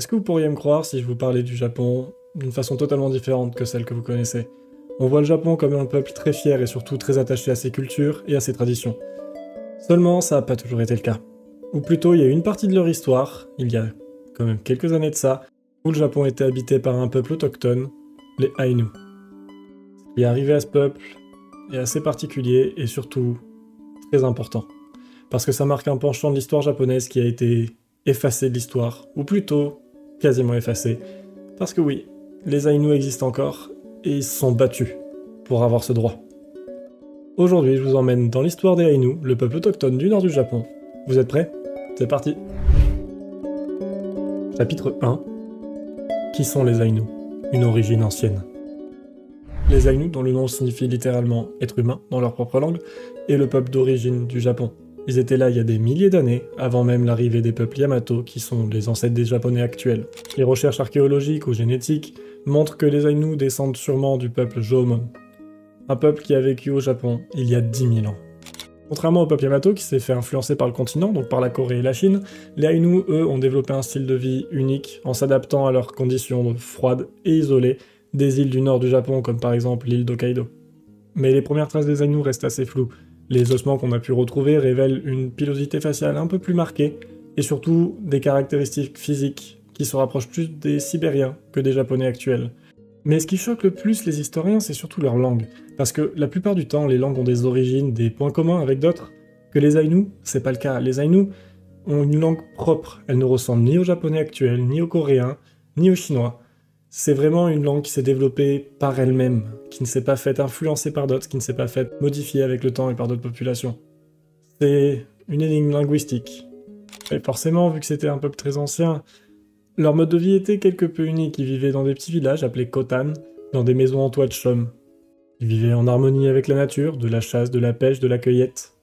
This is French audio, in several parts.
Est-ce que vous pourriez me croire si je vous parlais du Japon d'une façon totalement différente que celle que vous connaissez? On voit le Japon comme un peuple très fier et surtout très attaché à ses cultures et à ses traditions. Seulement, ça n'a pas toujours été le cas. Ou plutôt, il y a une partie de leur histoire, il y a quand même quelques années de ça, où le Japon était habité par un peuple autochtone, les Ainu. Ce qui est arrivé à ce peuple est assez particulier et surtout très important. Parce que ça marque un penchant de l'histoire japonaise qui a été effacé de l'histoire, ou plutôt quasiment effacé. Parce que oui, les Ainu existent encore, et ils se sont battus pour avoir ce droit. Aujourd'hui, je vous emmène dans l'histoire des Ainu, le peuple autochtone du nord du Japon. Vous êtes prêts? C'est parti! Chapitre 1. Qui sont les Ainu? Une origine ancienne. Les Ainu, dont le nom signifie littéralement « être humain » dans leur propre langue, est le peuple d'origine du Japon. Ils étaient là il y a des milliers d'années, avant même l'arrivée des peuples Yamato, qui sont les ancêtres des Japonais actuels. Les recherches archéologiques ou génétiques montrent que les Ainu descendent sûrement du peuple Jōmon, un peuple qui a vécu au Japon il y a 10 000 ans. Contrairement au peuple Yamato, qui s'est fait influencer par le continent, donc par la Corée et la Chine, les Ainu, eux, ont développé un style de vie unique en s'adaptant à leurs conditions froides et isolées des îles du nord du Japon, comme par exemple l'île d'Hokkaido. Mais les premières traces des Ainu restent assez floues. Les ossements qu'on a pu retrouver révèlent une pilosité faciale un peu plus marquée, et surtout des caractéristiques physiques qui se rapprochent plus des Sibériens que des Japonais actuels. Mais ce qui choque le plus les historiens, c'est surtout leur langue, parce que la plupart du temps, les langues ont des origines, des points communs avec d'autres, que les Ainu, c'est pas le cas. Les Ainu ont une langue propre, elle ne ressemble ni au japonais actuel, ni au coréen, ni au chinois. C'est vraiment une langue qui s'est développée par elle-même, qui ne s'est pas faite influencer par d'autres, qui ne s'est pas faite modifier avec le temps et par d'autres populations. C'est une énigme linguistique. Et forcément, vu que c'était un peuple très ancien, leur mode de vie était quelque peu unique. Ils vivaient dans des petits villages appelés kotan, dans des maisons en toit de chaume. Ils vivaient en harmonie avec la nature, de la chasse, de la pêche, de la cueillette.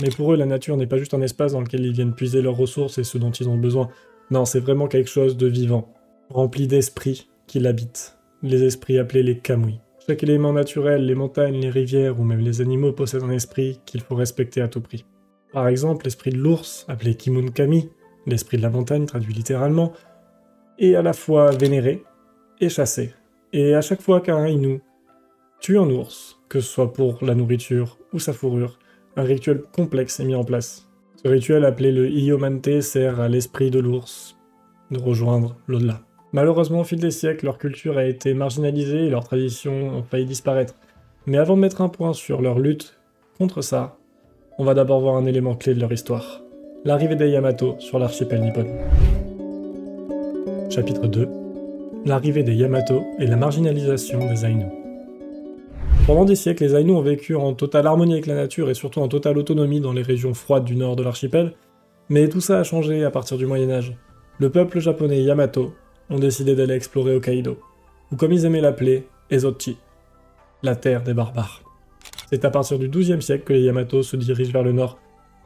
Mais pour eux, la nature n'est pas juste un espace dans lequel ils viennent puiser leurs ressources et ce dont ils ont besoin. Non, c'est vraiment quelque chose de vivant, rempli d'esprits qui l'habitent, les esprits appelés les kamui. Chaque élément naturel, les montagnes, les rivières ou même les animaux possèdent un esprit qu'il faut respecter à tout prix. Par exemple, l'esprit de l'ours, appelé Kimun Kami, l'esprit de la montagne traduit littéralement, est à la fois vénéré et chassé. Et à chaque fois qu'un Ainu tue un ours, que ce soit pour la nourriture ou sa fourrure, un rituel complexe est mis en place. Ce rituel appelé le Iyomante sert à l'esprit de l'ours de rejoindre l'au-delà. Malheureusement, au fil des siècles, leur culture a été marginalisée et leurs traditions ont failli disparaître. Mais avant de mettre un point sur leur lutte contre ça, on va d'abord voir un élément clé de leur histoire. L'arrivée des Yamato sur l'archipel nippon. Chapitre 2. L'arrivée des Yamato et la marginalisation des Ainu. Pendant des siècles, les Ainu ont vécu en totale harmonie avec la nature et surtout en totale autonomie dans les régions froides du nord de l'archipel, mais tout ça a changé à partir du Moyen-Âge. Le peuple japonais Yamato ont décidé d'aller explorer Hokkaido, ou comme ils aimaient l'appeler, Ezochi, la terre des barbares. C'est à partir du XIIe siècle que les Yamato se dirigent vers le nord.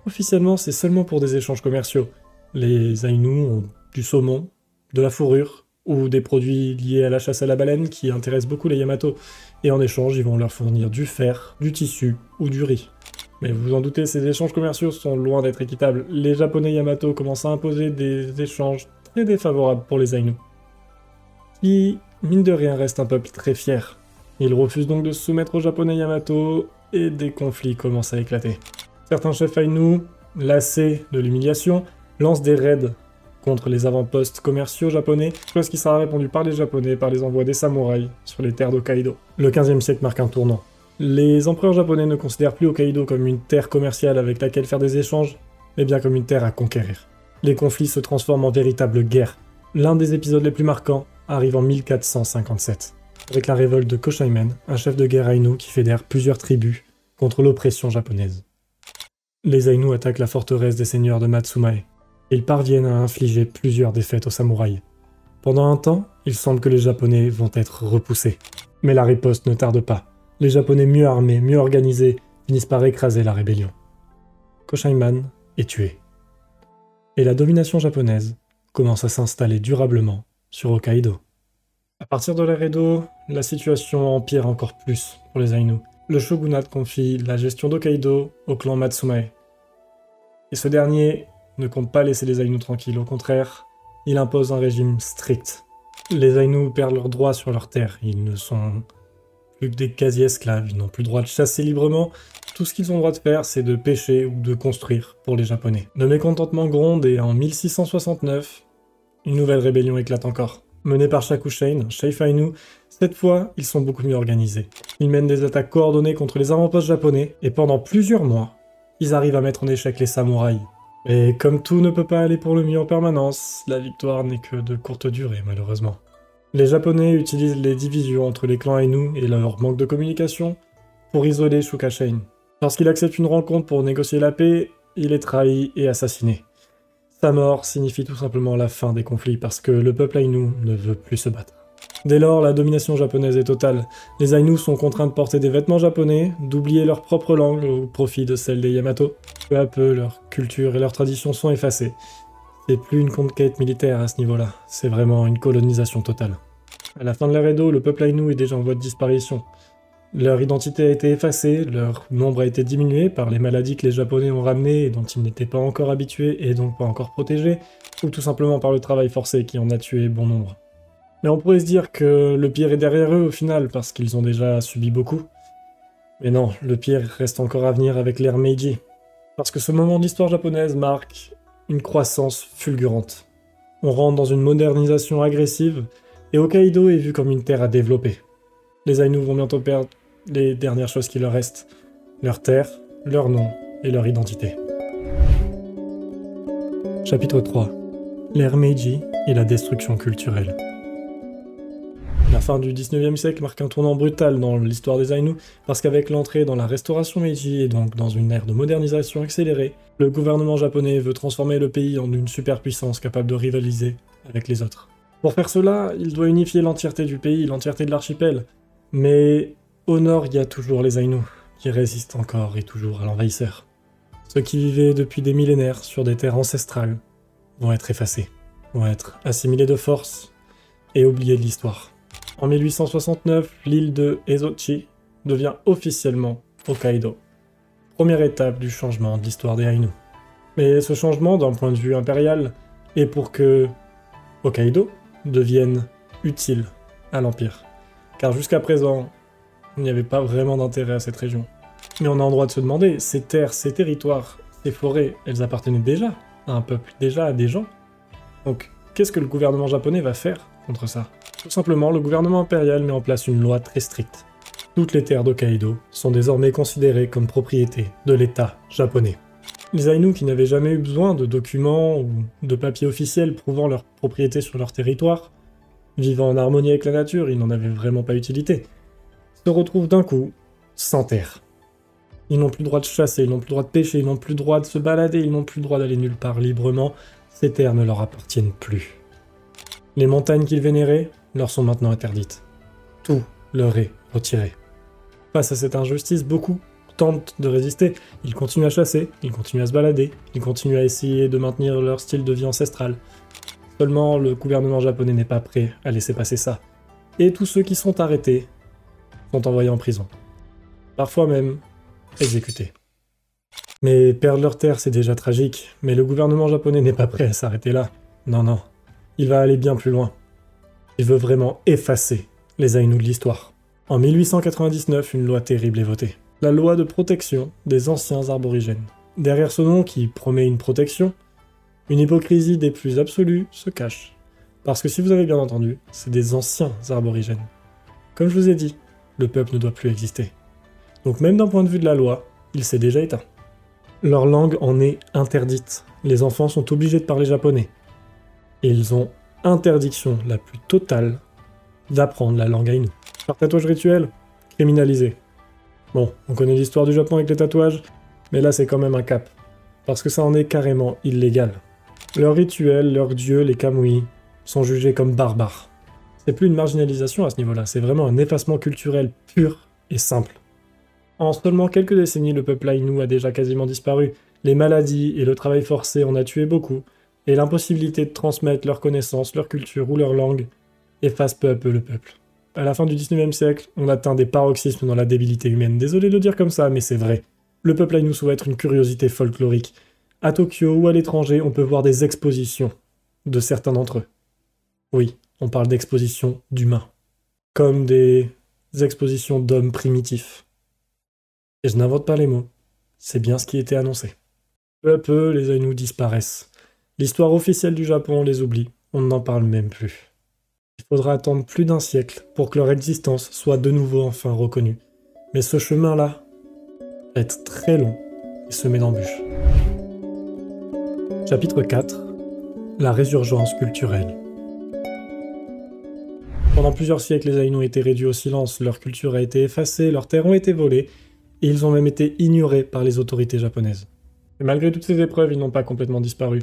Officiellement, c'est seulement pour des échanges commerciaux. Les Ainu ont du saumon, de la fourrure, ou des produits liés à la chasse à la baleine qui intéressent beaucoup les Yamato, et en échange, ils vont leur fournir du fer, du tissu ou du riz. Mais vous vous en doutez, ces échanges commerciaux sont loin d'être équitables. Les Japonais Yamato commencent à imposer des échanges très défavorables pour les Ainu, qui, mine de rien, reste un peuple très fier. Ils refusent donc de se soumettre aux Japonais Yamato, et des conflits commencent à éclater. Certains chefs Ainu, lassés de l'humiliation, lancent des raids contre les avant-postes commerciaux japonais, chose qui sera répondue par les Japonais par les envois des samouraïs sur les terres d'Hokkaido. Le XVe siècle marque un tournant. Les empereurs japonais ne considèrent plus Hokkaido comme une terre commerciale avec laquelle faire des échanges, mais bien comme une terre à conquérir. Les conflits se transforment en véritable guerre. L'un des épisodes les plus marquants arrive en 1457, avec la révolte de Koshaimen, un chef de guerre Ainu qui fédère plusieurs tribus contre l'oppression japonaise. Les Ainu attaquent la forteresse des seigneurs de Matsumae. Ils parviennent à infliger plusieurs défaites aux samouraïs. Pendant un temps, il semble que les Japonais vont être repoussés. Mais la riposte ne tarde pas. Les Japonais mieux armés, mieux organisés, finissent par écraser la rébellion. Koshaiman est tué. Et la domination japonaise commence à s'installer durablement sur Hokkaido. À partir de l'ère Edo, la situation empire encore plus pour les Ainu. Le shogunat confie la gestion d'Hokkaido au clan Matsumae. Et ce dernier ne compte pas laisser les Ainu tranquilles, au contraire, il impose un régime strict. Les Aïnous perdent leurs droits sur leurs terres, ils ne sont plus que des quasi-esclaves, ils n'ont plus le droit de chasser librement, tout ce qu'ils ont le droit de faire c'est de pêcher ou de construire pour les Japonais. Le mécontentement gronde et en 1669, une nouvelle rébellion éclate encore. Menée par Shakushain, chef Aïnou, cette fois, ils sont beaucoup mieux organisés. Ils mènent des attaques coordonnées contre les avant-postes japonais, et pendant plusieurs mois, ils arrivent à mettre en échec les samouraïs. Et comme tout ne peut pas aller pour le mieux en permanence, la victoire n'est que de courte durée, malheureusement. Les Japonais utilisent les divisions entre les clans Aïnou et leur manque de communication pour isoler Shukashain. Lorsqu'il accepte une rencontre pour négocier la paix, il est trahi et assassiné. Sa mort signifie tout simplement la fin des conflits parce que le peuple Aïnou ne veut plus se battre. Dès lors, la domination japonaise est totale. Les Aïnous sont contraints de porter des vêtements japonais, d'oublier leur propre langue au profit de celle des Yamato. Peu à peu, leur culture et leurs traditions sont effacées. C'est plus une conquête militaire à ce niveau-là, c'est vraiment une colonisation totale. À la fin de l'ère Edo, le peuple Aïnou est déjà en voie de disparition. Leur identité a été effacée, leur nombre a été diminué par les maladies que les Japonais ont ramenées et dont ils n'étaient pas encore habitués et donc pas encore protégés, ou tout simplement par le travail forcé qui en a tué bon nombre. Mais on pourrait se dire que le pire est derrière eux au final, parce qu'ils ont déjà subi beaucoup. Mais non, le pire reste encore à venir avec l'ère Meiji. Parce que ce moment de l'histoire japonaise marque une croissance fulgurante. On rentre dans une modernisation agressive, et Hokkaido est vu comme une terre à développer. Les Aïnous vont bientôt perdre les dernières choses qui leur restent, leur terre, leur nom et leur identité. Chapitre 3. L'ère Meiji et la destruction culturelle. La fin du 19e siècle marque un tournant brutal dans l'histoire des Aïnous, parce qu'avec l'entrée dans la restauration Meiji et donc dans une ère de modernisation accélérée, le gouvernement japonais veut transformer le pays en une superpuissance capable de rivaliser avec les autres. Pour faire cela, il doit unifier l'entièreté du pays, l'entièreté de l'archipel. Mais au nord, il y a toujours les Aïnous, qui résistent encore et toujours à l'envahisseur. Ceux qui vivaient depuis des millénaires sur des terres ancestrales vont être effacés, vont être assimilés de force et oubliés de l'histoire. En 1869, l'île de Ezochi devient officiellement Hokkaido. Première étape du changement de l'histoire des Aïnous. Mais ce changement, d'un point de vue impérial, est pour que Hokkaido devienne utile à l'Empire. Car jusqu'à présent, il n'y avait pas vraiment d'intérêt à cette région. Mais on a en droit de se demander, ces terres, ces territoires, ces forêts, elles appartenaient déjà à un peuple, déjà à des gens. Donc, qu'est-ce que le gouvernement japonais va faire contre ça? Tout simplement, le gouvernement impérial met en place une loi très stricte. Toutes les terres d'Hokkaido sont désormais considérées comme propriété de l'État japonais. Les Aïnous qui n'avaient jamais eu besoin de documents ou de papiers officiels prouvant leur propriété sur leur territoire, vivant en harmonie avec la nature, ils n'en avaient vraiment pas utilité, se retrouvent d'un coup sans terre. Ils n'ont plus le droit de chasser, ils n'ont plus le droit de pêcher, ils n'ont plus le droit de se balader, ils n'ont plus le droit d'aller nulle part librement, ces terres ne leur appartiennent plus. Les montagnes qu'ils vénéraient leur sont maintenant interdites. Tout leur est retiré. Face à cette injustice, beaucoup tentent de résister. Ils continuent à chasser, ils continuent à se balader, ils continuent à essayer de maintenir leur style de vie ancestral. Seulement, le gouvernement japonais n'est pas prêt à laisser passer ça. Et tous ceux qui sont arrêtés sont envoyés en prison. Parfois même exécutés. Mais perdre leur terre, c'est déjà tragique, mais le gouvernement japonais n'est pas prêt à s'arrêter là. Non, non. Il va aller bien plus loin. Il veut vraiment effacer les Aïnous de l'histoire. En 1899, une loi terrible est votée. La loi de protection des anciens aborigènes. Derrière ce nom qui promet une protection, une hypocrisie des plus absolues se cache. Parce que si vous avez bien entendu, c'est des anciens aborigènes. Comme je vous ai dit, le peuple ne doit plus exister. Donc même d'un point de vue de la loi, il s'est déjà éteint. Leur langue en est interdite. Les enfants sont obligés de parler japonais. Et ils ont interdiction la plus totale d'apprendre la langue aïnou. Par tatouage rituel, criminalisé. Bon, on connaît l'histoire du Japon avec les tatouages, mais là c'est quand même un cap. Parce que ça en est carrément illégal. Leurs rituels, leurs dieux, les kamui, sont jugés comme barbares. C'est plus une marginalisation à ce niveau-là, c'est vraiment un effacement culturel pur et simple. En seulement quelques décennies, le peuple aïnou a déjà quasiment disparu. Les maladies et le travail forcé en a tué beaucoup, et l'impossibilité de transmettre leurs connaissances, leur culture ou leur langue efface peu à peu le peuple. À la fin du 19e siècle, on atteint des paroxysmes dans la débilité humaine. Désolé de le dire comme ça, mais c'est vrai. Le peuple aïnou souhaite être une curiosité folklorique. À Tokyo ou à l'étranger, on peut voir des expositions de certains d'entre eux. Oui, on parle d'expositions d'humains, comme des expositions d'hommes primitifs. Et je n'invente pas les mots, c'est bien ce qui était annoncé. Peu à peu, les Aïnous disparaissent. L'histoire officielle du Japon les oublie, on n'en parle même plus. Il faudra attendre plus d'un siècle pour que leur existence soit de nouveau enfin reconnue. Mais ce chemin-là va être très long et semé d'embûches. Chapitre 4. La résurgence culturelle. Pendant plusieurs siècles, les Aïnous ont été réduits au silence, leur culture a été effacée, leurs terres ont été volées, et ils ont même été ignorés par les autorités japonaises. Et malgré toutes ces épreuves, ils n'ont pas complètement disparu.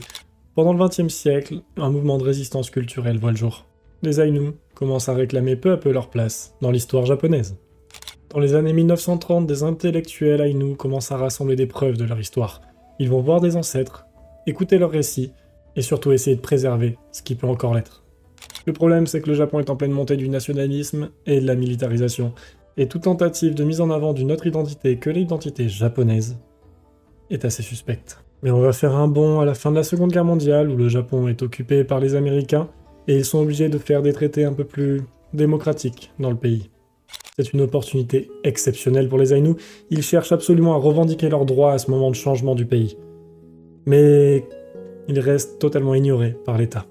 Pendant le XXe siècle, un mouvement de résistance culturelle voit le jour. Les Aïnous commencent à réclamer peu à peu leur place dans l'histoire japonaise. Dans les années 1930, des intellectuels Aïnous commencent à rassembler des preuves de leur histoire. Ils vont voir des ancêtres, écouter leurs récits, et surtout essayer de préserver ce qui peut encore l'être. Le problème, c'est que le Japon est en pleine montée du nationalisme et de la militarisation, et toute tentative de mise en avant d'une autre identité que l'identité japonaise est assez suspecte. Mais on va faire un bond à la fin de la Seconde Guerre mondiale, où le Japon est occupé par les Américains, et ils sont obligés de faire des traités un peu plus démocratiques dans le pays. C'est une opportunité exceptionnelle pour les Aïnous, ils cherchent absolument à revendiquer leurs droits à ce moment de changement du pays. Mais ils restent totalement ignorés par l'État.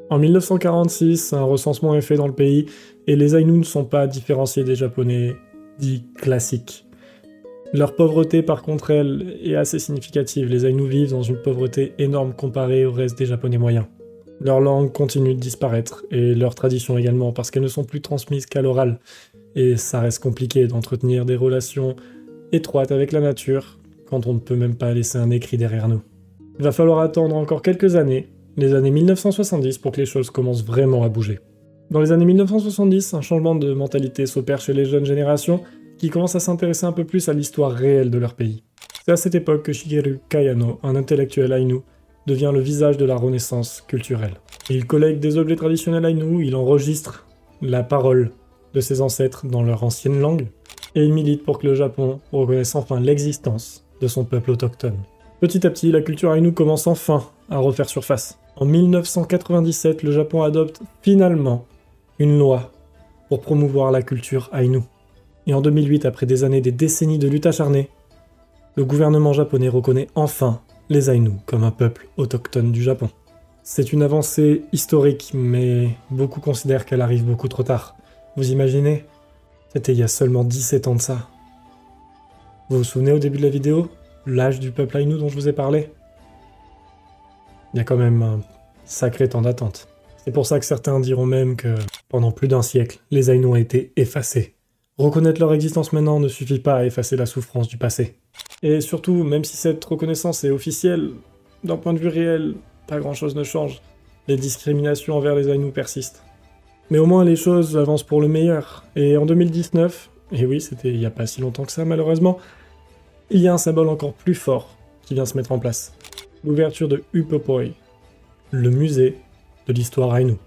En 1946, un recensement est fait dans le pays, et les Aïnous ne sont pas différenciés des Japonais dits classiques. Leur pauvreté, par contre, elle, est assez significative. Les Aïnous vivent dans une pauvreté énorme comparée au reste des Japonais moyens. Leur langue continue de disparaître, et leurs traditions également, parce qu'elles ne sont plus transmises qu'à l'oral. Et ça reste compliqué d'entretenir des relations étroites avec la nature, quand on ne peut même pas laisser un écrit derrière nous. Il va falloir attendre encore quelques années, les années 1970, pour que les choses commencent vraiment à bouger. Dans les années 1970, un changement de mentalité s'opère chez les jeunes générations, qui commencent à s'intéresser un peu plus à l'histoire réelle de leur pays. C'est à cette époque que Shigeru Kayano, un intellectuel Aïnou, devient le visage de la renaissance culturelle. Il collecte des objets traditionnels Aïnous, il enregistre la parole de ses ancêtres dans leur ancienne langue, et il milite pour que le Japon reconnaisse enfin l'existence de son peuple autochtone. Petit à petit, la culture Aïnou commence enfin à refaire surface. En 1997, le Japon adopte finalement une loi pour promouvoir la culture Aïnou. Et en 2008, après des années, des décennies de lutte acharnée, le gouvernement japonais reconnaît enfin les Aïnous comme un peuple autochtone du Japon. C'est une avancée historique, mais beaucoup considèrent qu'elle arrive beaucoup trop tard. Vous imaginez? C'était il y a seulement 17 ans de ça. Vous vous souvenez au début de la vidéo? L'âge du peuple Aïnou dont je vous ai parlé? Il y a quand même un sacré temps d'attente. C'est pour ça que certains diront même que, pendant plus d'un siècle, les Aïnous ont été effacés. Reconnaître leur existence maintenant ne suffit pas à effacer la souffrance du passé. Et surtout, même si cette reconnaissance est officielle, d'un point de vue réel, pas grand-chose ne change. Les discriminations envers les Aïnous persistent. Mais au moins les choses avancent pour le meilleur. Et en 2019, et oui, c'était il n'y a pas si longtemps que ça malheureusement, il y a un symbole encore plus fort qui vient se mettre en place. L'ouverture de Upopoi, le musée de l'histoire Aïnou,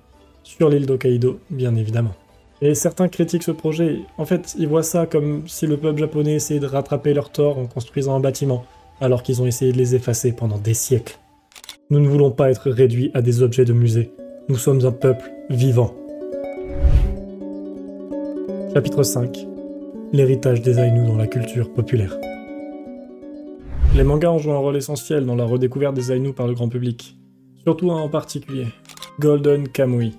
sur l'île d'Hokkaido, bien évidemment. Et certains critiquent ce projet, en fait, ils voient ça comme si le peuple japonais essayait de rattraper leur tort en construisant un bâtiment, alors qu'ils ont essayé de les effacer pendant des siècles. Nous ne voulons pas être réduits à des objets de musée, nous sommes un peuple vivant. Chapitre 5. L'héritage des Aïnous dans la culture populaire. Les mangas ont joué un rôle essentiel dans la redécouverte des Aïnous par le grand public. Surtout un en particulier, Golden Kamuy.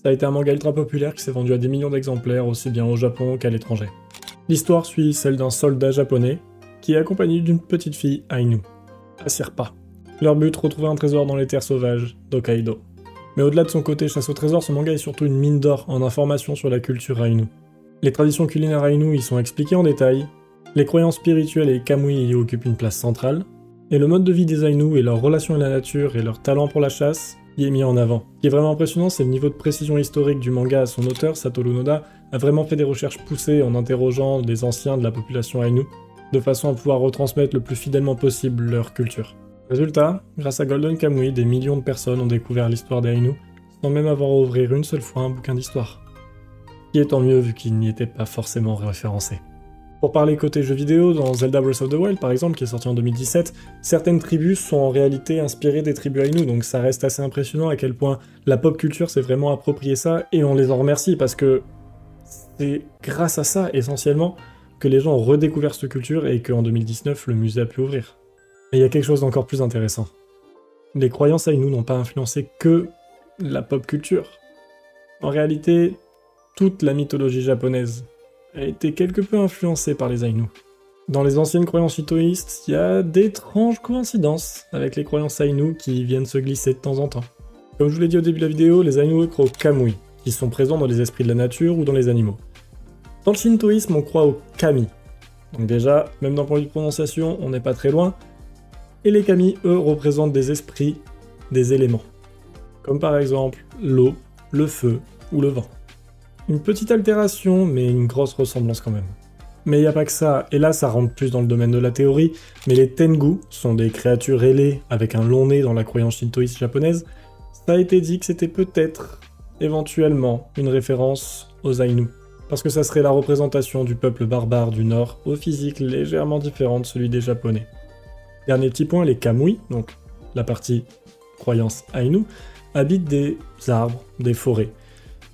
Ça a été un manga ultra populaire qui s'est vendu à des millions d'exemplaires aussi bien au Japon qu'à l'étranger. L'histoire suit celle d'un soldat japonais qui est accompagné d'une petite fille Aïnou, Asirpa. Leur but, retrouver un trésor dans les terres sauvages d'Hokkaido. Mais au-delà de son côté chasse au trésor, ce manga est surtout une mine d'or en informations sur la culture Aïnou. Les traditions culinaires Aïnou y sont expliquées en détail, les croyances spirituelles et Kamui y occupent une place centrale, et le mode de vie des Aïnous et leur relation à la nature et leur talent pour la chasse y est mis en avant. Ce qui est vraiment impressionnant, c'est le niveau de précision historique du manga. Son auteur, Satoru Noda, a vraiment fait des recherches poussées en interrogeant les anciens de la population Aïnou, de façon à pouvoir retransmettre le plus fidèlement possible leur culture. Résultat, grâce à Golden Kamuy, des millions de personnes ont découvert l'histoire des Aïnous, sans même avoir à ouvrir une seule fois un bouquin d'histoire. Ce qui est tant mieux vu qu'il n'y était pas forcément référencé. Pour parler côté jeux vidéo, dans Zelda Breath of the Wild par exemple, qui est sorti en 2017, certaines tribus sont en réalité inspirées des tribus Ainu, donc ça reste assez impressionnant à quel point la pop culture s'est vraiment approprié ça, et on les en remercie parce que c'est grâce à ça, essentiellement, que les gens ont redécouvert cette culture et qu'en 2019, le musée a pu ouvrir. Mais il y a quelque chose d'encore plus intéressant. Les croyances Ainu n'ont pas influencé que la pop culture. En réalité, toute la mythologie japonaise a été quelque peu influencée par les Ainu. Dans les anciennes croyances shintoïstes, il y a d'étranges coïncidences avec les croyances Ainu qui viennent se glisser de temps en temps. Comme je vous l'ai dit au début de la vidéo, les Ainu croient aux kamui, qui sont présents dans les esprits de la nature ou dans les animaux. Dans le shintoïsme, on croit aux kami. Donc déjà, même d'un point de vue de prononciation, on n'est pas très loin. Et les kami, eux, représentent des esprits, des éléments. Comme par exemple l'eau, le feu ou le vent. Une petite altération, mais une grosse ressemblance quand même. Mais il n'y a pas que ça, et là ça rentre plus dans le domaine de la théorie, mais les tengu sont des créatures ailées avec un long nez dans la croyance shintoïste japonaise. Ça a été dit que c'était peut-être, éventuellement, une référence aux Ainu. Parce que ça serait la représentation du peuple barbare du Nord, au physique légèrement différent de celui des Japonais. Dernier petit point, les kamui, donc la partie croyance Ainu, habitent des arbres, des forêts.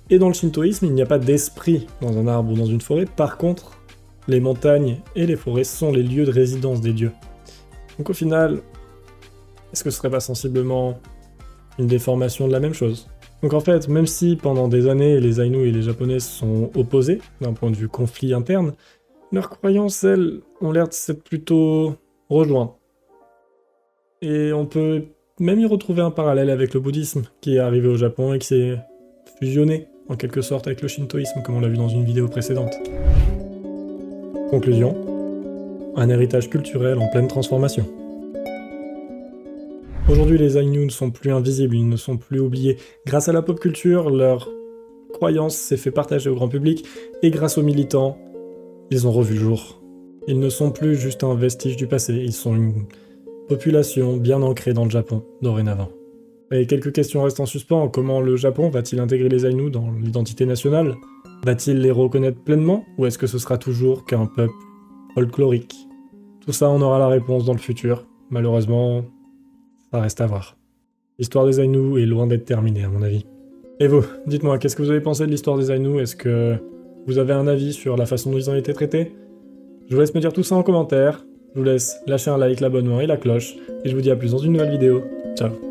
Et dans le shintoïsme, il n'y a pas d'esprit dans un arbre ou dans une forêt, par contre, les montagnes et les forêts sont les lieux de résidence des dieux. Donc au final, est-ce que ce serait pas sensiblement une déformation de la même chose? Donc en fait, même si pendant des années les Ainu et les Japonais sont opposés d'un point de vue conflit interne, leurs croyances, elles, ont l'air de s'être plutôt rejointes. Et on peut même y retrouver un parallèle avec le bouddhisme, qui est arrivé au Japon et qui s'est fusionné, en quelque sorte, avec le shintoïsme, comme on l'a vu dans une vidéo précédente. Conclusion, un héritage culturel en pleine transformation. Aujourd'hui, les Ainu ne sont plus invisibles, ils ne sont plus oubliés. Grâce à la pop culture, leur croyance s'est fait partager au grand public, et grâce aux militants, ils ont revu le jour. Ils ne sont plus juste un vestige du passé, ils sont une population bien ancrée dans le Japon, dorénavant. Et quelques questions restent en suspens. Comment le Japon va-t-il intégrer les Ainu dans l'identité nationale? Va-t-il les reconnaître pleinement? Ou est-ce que ce sera toujours qu'un peuple folklorique? Tout ça, on aura la réponse dans le futur. Malheureusement, ça reste à voir. L'histoire des Ainu est loin d'être terminée, à mon avis. Et vous, dites-moi, qu'est-ce que vous avez pensé de l'histoire des Ainu? Est-ce que vous avez un avis sur la façon dont ils ont été traités? Je vous laisse me dire tout ça en commentaire. Je vous laisse lâcher un like, l'abonnement et la cloche. Et je vous dis à plus dans une nouvelle vidéo. Ciao.